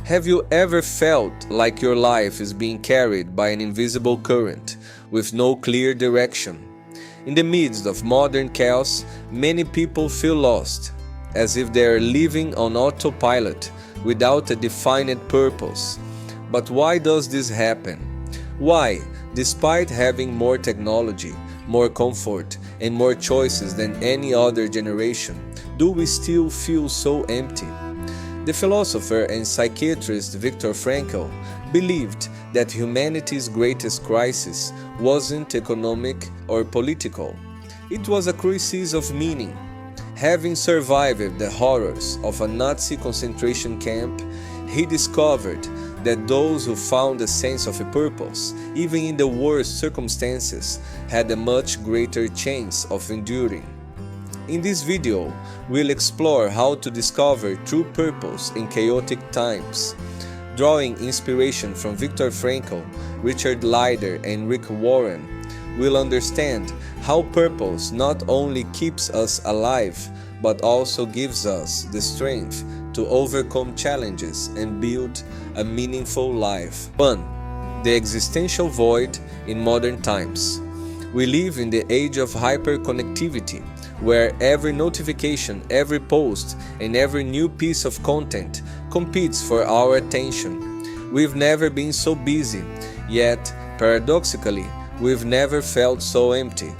Have you ever felt like your life is being carried by an invisible current with no clear direction? In the midst of modern chaos, many people feel lost, as if they are living on autopilot without a defined purpose. But why does this happen? Why, despite having more technology, more comfort, and more choices than any other generation, do we still feel so empty? The philosopher and psychiatrist Viktor Frankl believed that humanity's greatest crisis wasn't economic or political. It was a crisis of meaning. Having survived the horrors of a Nazi concentration camp, he discovered that those who found a sense of a purpose, even in the worst circumstances, had a much greater chance of enduring. In this video, we'll explore how to discover true purpose in chaotic times. Drawing inspiration from Viktor Frankl, Richard Leider, and Rick Warren, we'll understand how purpose not only keeps us alive, but also gives us the strength to overcome challenges and build a meaningful life. 1. The existential void in modern times. We live in the age of hyperconnectivity, where every notification, every post, and every new piece of content competes for our attention. We've never been so busy, yet, paradoxically, we've never felt so empty.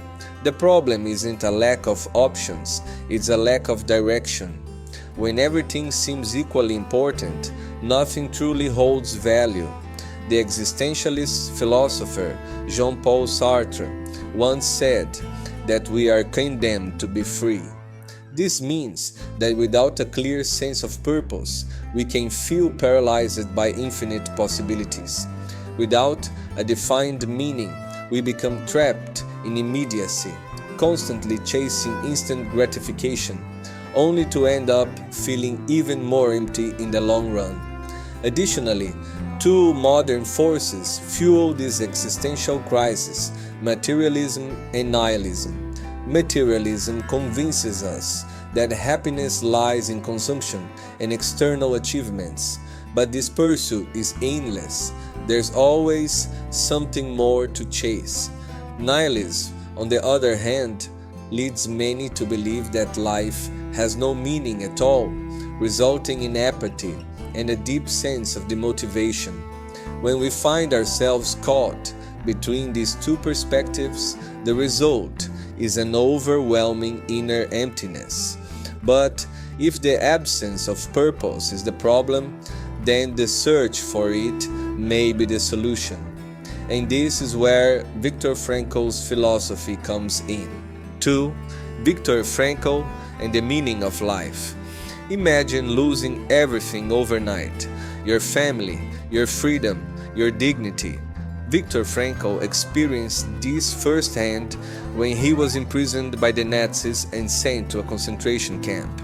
The problem isn't a lack of options, it's a lack of direction. When everything seems equally important, nothing truly holds value. The existentialist philosopher Jean-Paul Sartre once said that we are condemned to be free. This means that without a clear sense of purpose, we can feel paralyzed by infinite possibilities. Without a defined meaning, we become trapped in immediacy, constantly chasing instant gratification, only to end up feeling even more empty in the long run. Additionally, two modern forces fuel this existential crisis: materialism and nihilism. Materialism convinces us that happiness lies in consumption and external achievements, but this pursuit is aimless. There's always something more to chase. Nihilism, on the other hand, leads many to believe that life has no meaning at all, resulting in apathy and a deep sense of demotivation. When we find ourselves caught between these two perspectives, the result is an overwhelming inner emptiness. But if the absence of purpose is the problem, then the search for it may be the solution. And this is where Viktor Frankl's philosophy comes in. 2. Viktor Frankl and the meaning of life. Imagine losing everything overnight: your family, your freedom, your dignity. Viktor Frankl experienced this firsthand when he was imprisoned by the Nazis and sent to a concentration camp.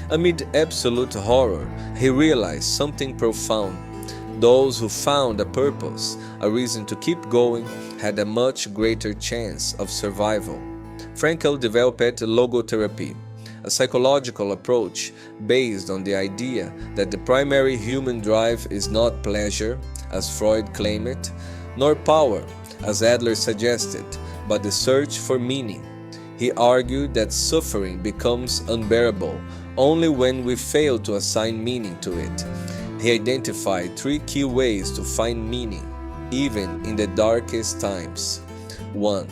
Amid absolute horror, he realized something profound. Those who found a purpose, a reason to keep going, had a much greater chance of survival. Frankl developed logotherapy, a psychological approach based on the idea that the primary human drive is not pleasure, as Freud claimed, nor power, as Adler suggested, but the search for meaning. He argued that suffering becomes unbearable only when we fail to assign meaning to it. He identified 3 key ways to find meaning, even in the darkest times. 1.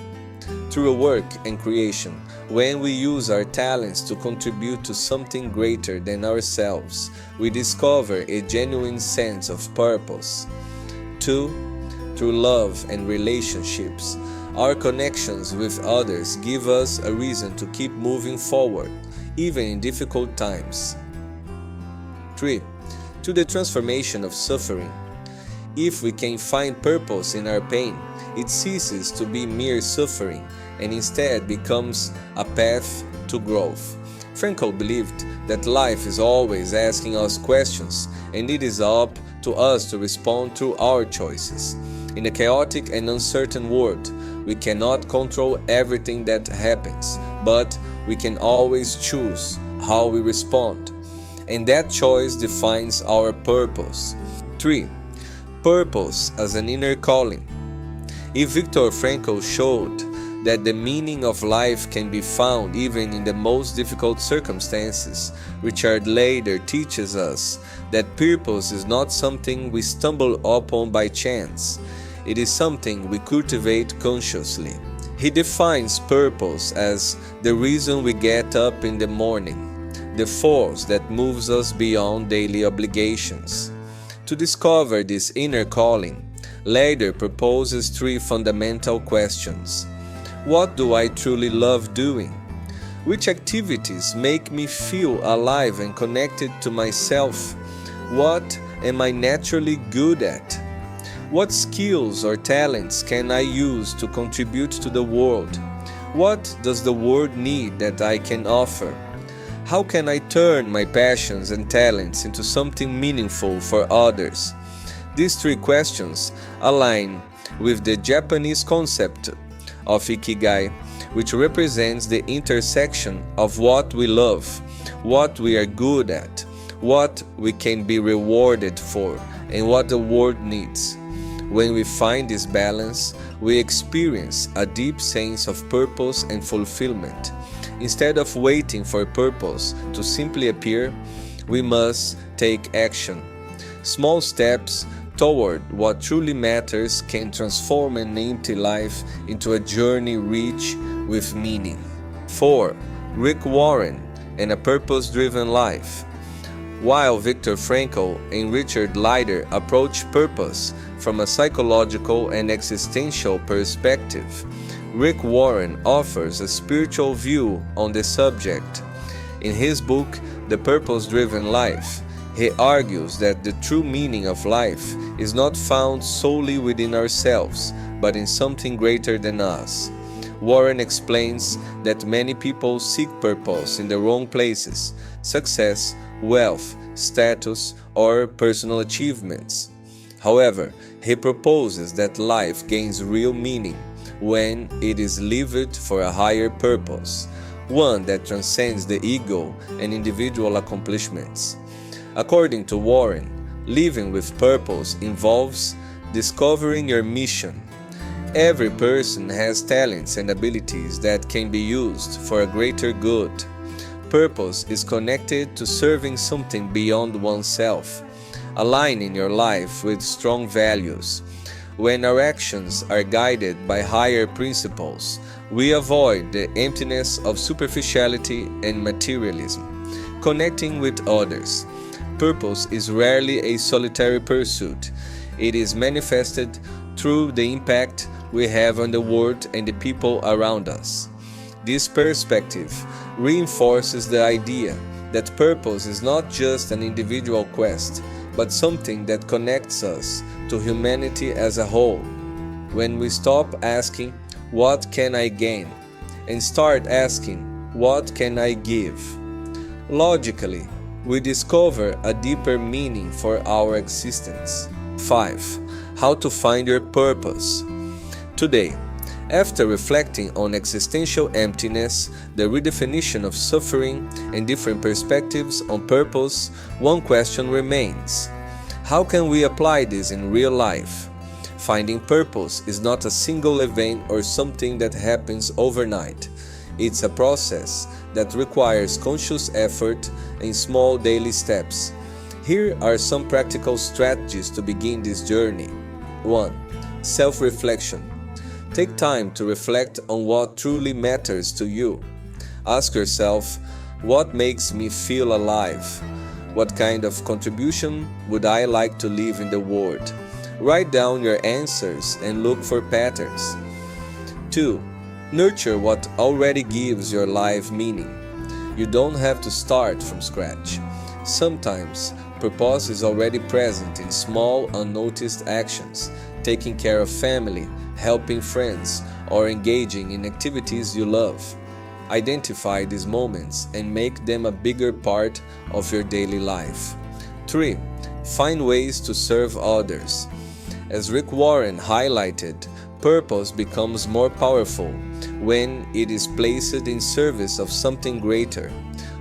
Through work and creation. When we use our talents to contribute to something greater than ourselves, we discover a genuine sense of purpose. 2. Through love and relationships. Our connections with others give us a reason to keep moving forward, even in difficult times. 3. To the transformation of suffering. If we can find purpose in our pain, it ceases to be mere suffering and instead becomes a path to growth. Frankl believed that life is always asking us questions, and it is up to us to respond through our choices. In a chaotic and uncertain world, we cannot control everything that happens, but we can always choose how we respond. and that choice defines our purpose. 3. Purpose as an inner calling. If Viktor Frankl showed that the meaning of life can be found even in the most difficult circumstances, Richard Leider teaches us that purpose is not something we stumble upon by chance. It is something we cultivate consciously. He defines purpose as the reason we get up in the morning, the force that moves us beyond daily obligations. To discover this inner calling, Leider proposes 3 fundamental questions. What do I truly love doing? Which activities make me feel alive and connected to myself? What am I naturally good at? What skills or talents can I use to contribute to the world? What does the world need that I can offer? How can I turn my passions and talents into something meaningful for others? These 3 questions align with the Japanese concept of Ikigai, which represents the intersection of what we love, what we are good at, what we can be rewarded for, and what the world needs. When we find this balance, we experience a deep sense of purpose and fulfillment. Instead of waiting for purpose to simply appear, we must take action. Small steps toward what truly matters can transform an empty life into a journey rich with meaning. 4. Rick Warren and a purpose-driven life. While Viktor Frankl and Richard Leider approach purpose from a psychological and existential perspective, Rick Warren offers a spiritual view on the subject. In his book, The Purpose-Driven Life, he argues that the true meaning of life is not found solely within ourselves, but in something greater than us. Warren explains that many people seek purpose in the wrong places: success, wealth, status, or personal achievements. However, he proposes that life gains real meaning when it is lived for a higher purpose, one that transcends the ego and individual accomplishments. According to Warren, living with purpose involves discovering your mission. Every person has talents and abilities that can be used for a greater good. Purpose is connected to serving something beyond oneself, aligning your life with strong values. When our actions are guided by higher principles, we avoid the emptiness of superficiality and materialism. Connecting with others. Purpose is rarely a solitary pursuit. It is manifested through the impact we have on the world and the people around us. This perspective reinforces the idea that purpose is not just an individual quest, but something that connects us to humanity as a whole. When we stop asking, "What can I gain?" and start asking, "What can I give?" logically, we discover a deeper meaning for our existence. 5. How to find your purpose. Today, after reflecting on existential emptiness, the redefinition of suffering, and different perspectives on purpose, one question remains. How can we apply this in real life? Finding purpose is not a single event or something that happens overnight. It's a process that requires conscious effort and small daily steps. Here are some practical strategies to begin this journey. 1. Self-reflection. Take time to reflect on what truly matters to you. Ask yourself, what makes me feel alive? What kind of contribution would I like to leave in the world? Write down your answers and look for patterns. 2. Nurture what already gives your life meaning. You don't have to start from scratch. Sometimes, purpose is already present in small, unnoticed actions, taking care of family, helping friends, or engaging in activities you love. Identify these moments and make them a bigger part of your daily life. 3. Find ways to serve others. As Rick Warren highlighted, purpose becomes more powerful when it is placed in service of something greater.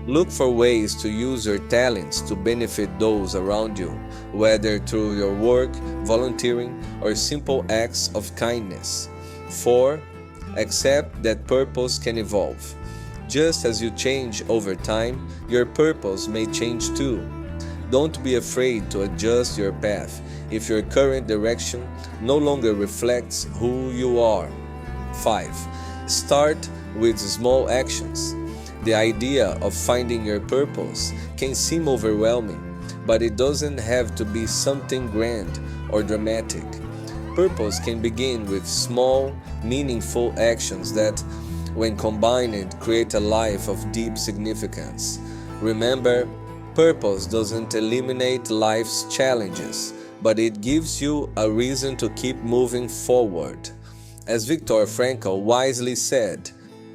Look for ways to use your talents to benefit those around you, whether through your work, volunteering, or simple acts of kindness. 4. Accept that purpose can evolve. Just as you change over time, your purpose may change too. Don't be afraid to adjust your path if your current direction no longer reflects who you are. 5. Start with small actions. The idea of finding your purpose can seem overwhelming, but it doesn't have to be something grand or dramatic. Purpose can begin with small, meaningful actions that, when combined, create a life of deep significance. Remember, purpose doesn't eliminate life's challenges, but it gives you a reason to keep moving forward. As Viktor Frankl wisely said,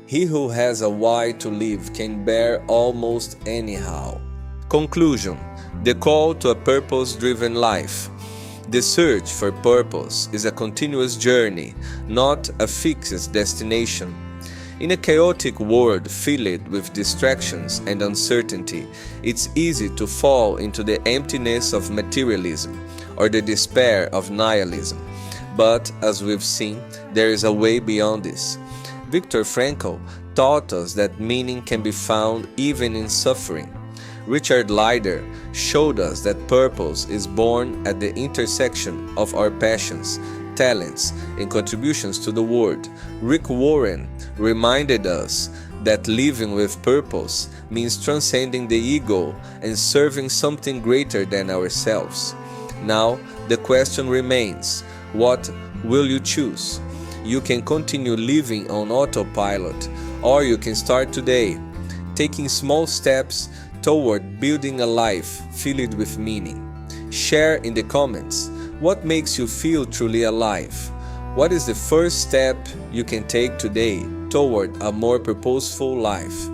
"He who has a why to live can bear almost anyhow." Conclusion: the call to a purpose-driven life. The search for purpose is a continuous journey, not a fixed destination. In a chaotic world filled with distractions and uncertainty, it's easy to fall into the emptiness of materialism or the despair of nihilism. But, as we've seen, there is a way beyond this. Viktor Frankl taught us that meaning can be found even in suffering. Richard Leider showed us that purpose is born at the intersection of our passions, talents, and contributions to the world. Rick Warren reminded us that living with purpose means transcending the ego and serving something greater than ourselves. Now, the question remains, what will you choose? You can continue living on autopilot, or you can start today, taking small steps toward building a life filled with meaning. Share in the comments what makes you feel truly alive. What is the first step you can take today toward a more purposeful life?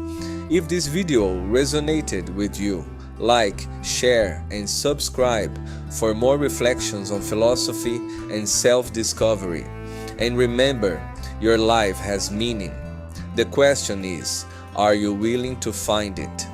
If this video resonated with you, like, share, and subscribe for more reflections on philosophy and self-discovery. And remember, your life has meaning. The question is, are you willing to find it?